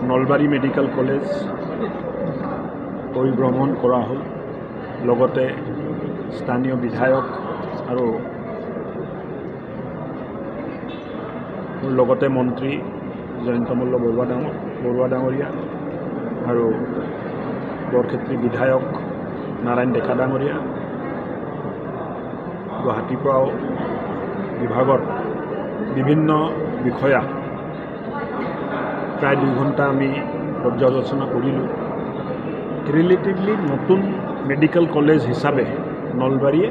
Nalbari medical college পৰিভ্ৰমণ কৰা হ'ল। লগতে স্থানীয় বিধায়ক আৰু লগতে মন্ত্ৰী জয়ন্তমল্ল বৰুৱা ডাঙৰীয়া আৰু বৰক্ষেত্ৰী বিধায়ক নাৰায়ণ ডেকা ডাঙৰীয়া, গুৱাহাটীৰ পৰাও বিভাগৰ বিভিন্ন বিষয়া প্ৰায় 2 ঘণ্টা আমি পৰ্যালোচনা কৰিলোঁ। ৰিলেটিভলি নতুন মেডিকেল কলেজ হিচাপে নলবাৰীয়ে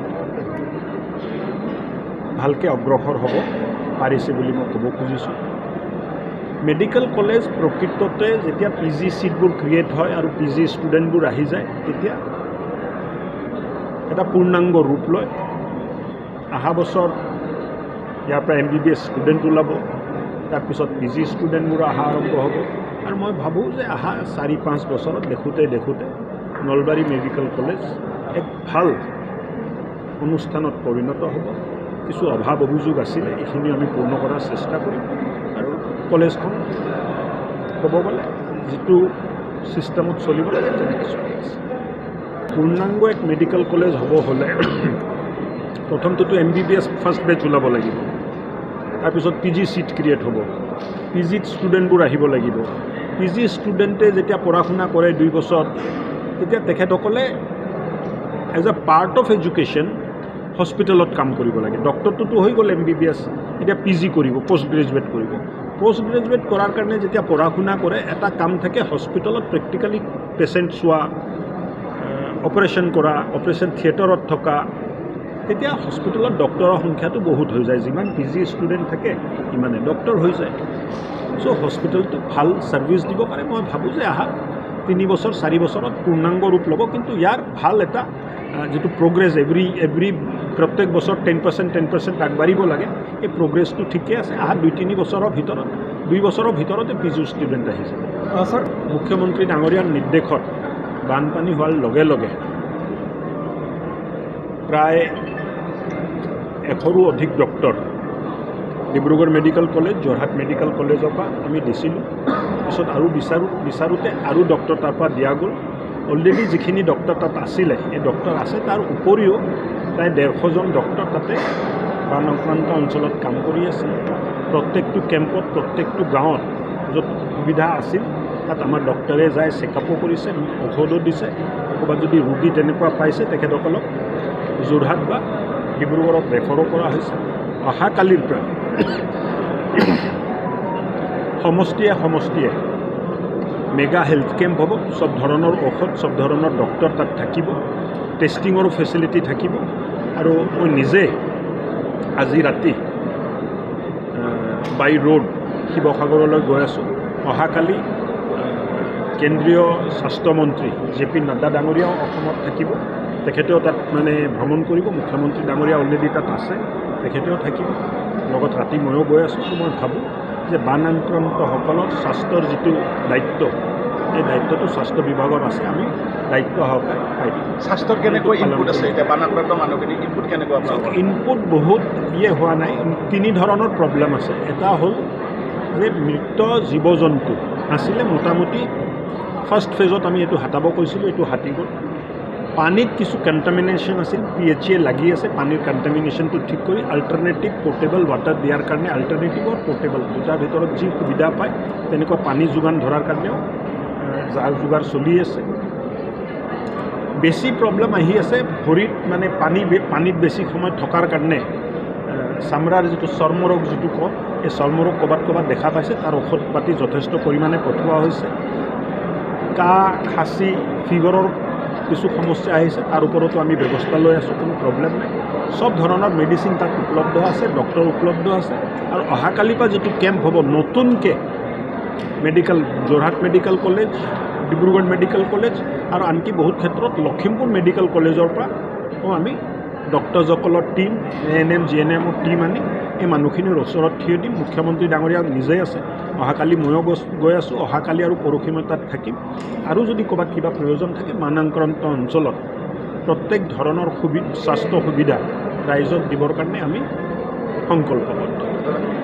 ভালকৈ অগ্ৰসৰ হ'ব পাৰিছে বুলি মই ক'ব খুজিছোঁ। মেডিকেল কলেজ প্ৰকৃততে যেতিয়া PG চিটবোৰ ক্ৰিয়েট হয় আৰু PG ষ্টুডেণ্টবোৰ আহি যায়, তেতিয়া এটা পূৰ্ণাংগ ৰূপ লয়। অহা বছৰ ইয়াৰ পৰা MBBS ষ্টুডেণ্ট ওলাব, তাৰপিছত PG ষ্টুডেণ্টবোৰ অহা আৰম্ভ হ'ব। আৰু মই ভাবোঁ যে অহা 4-5 বছৰত দেখোঁতে নলবাৰী মেডিকেল কলেজ এক ভাল অনুষ্ঠানত পৰিণত হ'ব। কিছু অভাৱ অভিযোগ আছিলে, এইখিনি আমি পূৰ্ণ কৰাৰ চেষ্টা কৰিম। আৰু কলেজখন ক'ব গ'লে যিটো ছিষ্টেমত চলিব লাগে তেনেকৈ চলি আছে। পূৰ্ণাংগ এক মেডিকেল কলেজ হ'ব হ'লে প্ৰথমটোতো MBBS ফাৰ্ষ্ট বেচ ওলাব লাগিব, তাৰপিছত PG চিট ক্ৰিয়েট হ'ব, PGত ষ্টুডেণ্টবোৰ আহিব লাগিব। PG ষ্টুডেণ্টে যেতিয়া পঢ়া শুনা কৰে 2 বছৰ, তেতিয়া তেখেতসকলে as a part of education হস্পিটেলত কাম কৰিব লাগে। ডক্টৰটোতো হৈ গ'ল MBBS, এতিয়া PG কৰিব, পষ্ট গ্ৰেজুৱেট কৰিব। পষ্ট গ্ৰেজুৱেট কৰাৰ কাৰণে যেতিয়া পঢ়া শুনা কৰে, এটা কাম থাকে হস্পিটেলত প্ৰেক্টিকেলি পেচেণ্ট চোৱা, অপাৰেশ্যন কৰা, অপাৰেশ্যন থিয়েটাৰত থকা। তেতিয়া হস্পিটেলত ডক্টৰৰ সংখ্যাটো বহুত হৈ যায়। যিমান PG ষ্টুডেণ্ট থাকে সিমানে ডক্টৰ হৈ যায়। চ' হস্পিটেলটো ভাল ছাৰ্ভিচ দিব পাৰে। মই ভাবোঁ যে অহা 3 বছৰ 4 বছৰত পূৰ্ণাংগ ৰূপ ল'ব। কিন্তু ইয়াৰ ভাল এটা যিটো প্ৰগ্ৰেছ প্ৰত্যেক বছৰ 10% আগবাঢ়িব লাগে, এই প্ৰগ্ৰেছটো ঠিকে আছে। অহা 2-3 বছৰৰ ভিতৰত 2 বছৰৰ ভিতৰতে PG ষ্টুডেণ্ট আহি যাব। ছাৰ, মুখ্যমন্ত্ৰী ডাঙৰীয়াৰ নিৰ্দেশত বানপানী হোৱাৰ লগে লগে প্ৰায় 100ৰো অধিক doctor Dibrugarh medical college, Jorhat medical কলেজৰ পৰা আমি দিছিলোঁ। পিছত আৰু বিচাৰোঁতে আৰু ডক্টৰ তাৰ পৰা দিয়া গ'ল। অলৰেডি যিখিনি ডক্টৰ তাত আছিলে, এই ডক্টৰ আছে। তাৰ উপৰিও প্ৰায় 150জন ডক্টৰ তাতে বান আক্ৰান্ত অঞ্চলত কাম কৰি আছে। প্ৰত্যেকটো কেম্পত, প্ৰত্যেকটো গাঁৱত য'ত সুবিধা আছিল তাত আমাৰ ডক্টৰে যায়, চেকআপো কৰিছে, ঔষধো দিছে। ক'ৰবাত যদি ৰোগী তেনেকুৱা পাইছে, তেখেতসকলক যোৰহাট বা ডিব্ৰুগড়ত ৰেফাৰো কৰা হৈছে। অহাকালিৰ পৰা সমষ্টিয়ে মেগা হেল্থ কেম্প হ'ব। চব ধৰণৰ ঔষধ, চব ধৰণৰ ডক্টৰ তাত থাকিব, টেষ্টিঙৰো ফেচিলিটি থাকিব। আৰু মই নিজে আজি ৰাতি বাই ৰোড শিৱসাগৰলৈ গৈ আছোঁ। অহাকালি কেন্দ্ৰীয় স্বাস্থ্যমন্ত্ৰী JP নাড্ডা ডাঙৰীয়াও অসমত থাকিব। তেখেতেও তাত ভ্ৰমণ কৰিব। মুখ্যমন্ত্ৰী ডাঙৰীয়া অলৰেডি তাত আছে, তেখেতেও থাকিব। লগত ৰাতি ময়ো গৈ আছোঁ। মই ভাবোঁ যে বান আক্ৰান্তসকলৰ স্বাস্থ্যৰ যিটো দায়িত্ব, এই দায়িত্বটো স্বাস্থ্য বিভাগৰ আছে। আমি দায়িত্ব সহকাৰে পাই দিম। স্বাস্থ্যৰ কেনেকৈ ইনপুট আছে এতিয়া বান আক্ৰান্ত মানুহখিনিৰ ইনপুট কেনেকুৱা? ইনপুট বহুত হোৱা নাই। 3 ধৰণৰ প্ৰব্লেম আছে। এটা হ'ল যে মৃত জীৱ জন্তু আছিলে, মোটামুটি ফাৰ্ষ্ট ফেজত আমি এইটো হাতাব কৈছিলোঁ, এইটো হাতি গ'ল। পানীত কিছু কণ্টামিনেশ্যন আছিল, PHA লাগি আছে। পানীৰ কণ্টামিনেশ্যনটো ঠিক কৰি আল্টাৰনেটিভ পৰ্টেবল ৱাটাৰ দিয়াৰ কাৰণে অল্টাৰনেটিভ আৰু পৰ্টেবল দুটাৰ ভিতৰত যি সুবিধা পায় তেনেকুৱা পানী যোগান ধৰাৰ কাৰণেও যোগাৰ চলি আছে। বেছি প্ৰব্লেম আহি আছে ভৰিত, পানীত বেছি সময় থকাৰ কাৰণে চামৰাৰ যিটো চৰ্মৰোগ যিটো কওঁ, এই চৰ্মৰোগ ক'ৰবাত দেখা পাইছে। তাৰ ঔষধ পাতি যথেষ্ট পৰিমাণে পঠোৱা হৈছে। কাহ, খাচী, ফিভাৰৰ কিছু সমস্যা আহিছে, তাৰ ওপৰতো আমি ব্যৱস্থা লৈ আছোঁ। কোনো প্ৰব্লেম নাই। সব ধৰণৰ মেডিচিন তাত উপলব্ধ আছে, ডক্টৰ উপলব্ধ আছে। আৰু অহাকালিৰ পৰা যিটো কেম্প হ'ব নতুনকৈ Jorhat medical college, Dibrugarh medical college আৰু আনকি বহুত ক্ষেত্ৰত লখিমপুৰ মেডিকেল কলেজৰ পৰা আমি ডক্টৰসকলৰ টীম ANM GNMৰ টীম আনি এই মানুহখিনিৰ ওচৰত থিয় দিম। মুখ্যমন্ত্ৰী ডাঙৰীয়া নিজেই আছে, অহাকালি ময়ো গৈ আছোঁ, অহাকালি আৰু পৰহি মই তাত থাকিম। আৰু যদি ক'ৰবাত কিবা প্ৰয়োজন থাকে বানাক্ৰান্ত অঞ্চলত প্ৰত্যেক ধৰণৰ স্বাস্থ্য সুবিধা ৰাইজক দিবৰ কাৰণে আমি সংকল্পবদ্ধ।